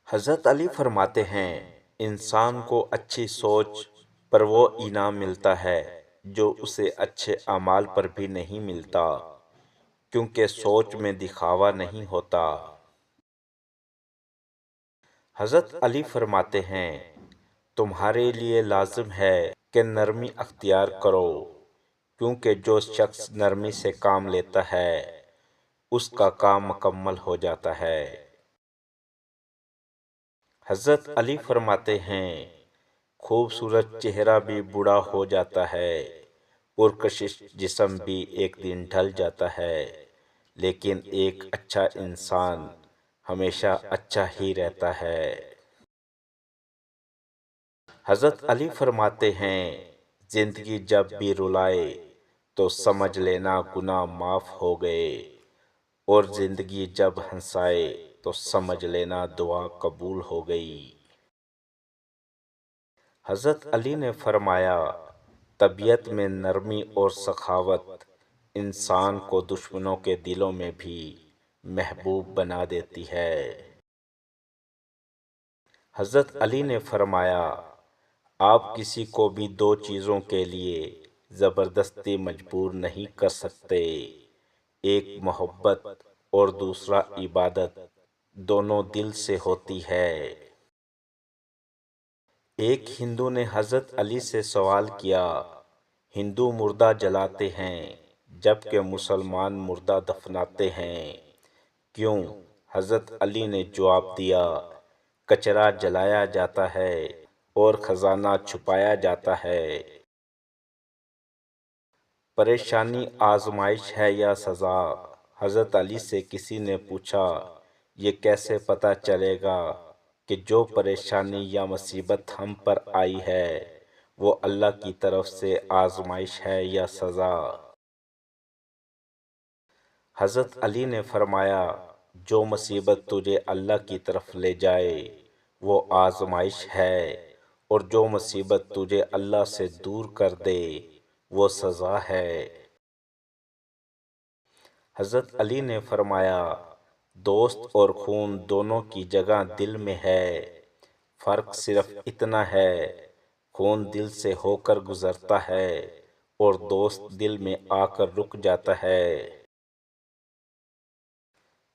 حضرت علی فرماتے ہیں، انسان کو اچھی سوچ پر وہ انعام ملتا ہے جو اسے اچھے اعمال پر بھی نہیں ملتا، کیونکہ سوچ میں دکھاوا نہیں ہوتا۔ حضرت علی فرماتے ہیں، تمہارے لیے لازم ہے کہ نرمی اختیار کرو، کیونکہ جو شخص نرمی سے کام لیتا ہے اس کا کام مکمل ہو جاتا ہے۔ حضرت علی فرماتے ہیں، خوبصورت چہرہ بھی بوڑھا ہو جاتا ہے، پرکشش جسم بھی ایک دن ڈھل جاتا ہے، لیکن ایک اچھا انسان ہمیشہ اچھا ہی رہتا ہے۔ حضرت علی فرماتے ہیں، زندگی جب بھی رلائے تو سمجھ لینا گناہ معاف ہو گئے، اور زندگی جب ہنسائے تو سمجھ لینا دعا قبول ہو گئی۔ حضرت علی نے فرمایا، طبیعت میں نرمی اور سخاوت انسان کو دشمنوں کے دلوں میں بھی محبوب بنا دیتی ہے۔ حضرت علی نے فرمایا، آپ کسی کو بھی دو چیزوں کے لیے زبردستی مجبور نہیں کر سکتے، ایک محبت اور دوسرا عبادت، دونوں دل سے ہوتی ہے۔ ایک ہندو نے حضرت علی سے سوال کیا، ہندو مردہ جلاتے ہیں جبکہ مسلمان مردہ دفناتے ہیں، کیوں؟ حضرت علی نے جواب دیا، کچرا جلایا جاتا ہے اور خزانہ چھپایا جاتا ہے۔ پریشانی آزمائش ہے یا سزا؟ حضرت علی سے کسی نے پوچھا، یہ کیسے پتہ چلے گا کہ جو پریشانی یا مصیبت ہم پر آئی ہے وہ اللہ کی طرف سے آزمائش ہے یا سزا؟ حضرت علی نے فرمایا، جو مصیبت تجھے اللہ کی طرف لے جائے وہ آزمائش ہے، اور جو مصیبت تجھے اللہ سے دور کر دے وہ سزا ہے۔ حضرت علی نے فرمایا، دوست اور خون دونوں کی جگہ دل میں ہے، فرق صرف اتنا ہے، خون دل سے ہو کر گزرتا ہے اور دوست دل میں آ کر رک جاتا ہے۔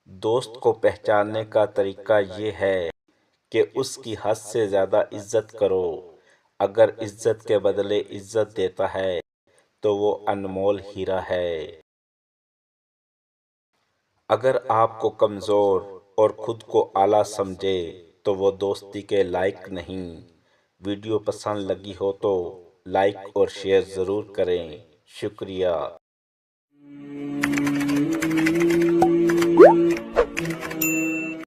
دوست کو پہچاننے کا طریقہ یہ ہے کہ اس کی حد سے زیادہ عزت کرو، اگر عزت کے بدلے عزت دیتا ہے تو وہ انمول ہیرا ہے۔ اگر آپ کو کمزور اور خود کو اعلیٰ سمجھے تو وہ دوستی کے لائق نہیں۔ ویڈیو پسند لگی ہو تو لائک اور شیئر ضرور کریں۔ شکریہ۔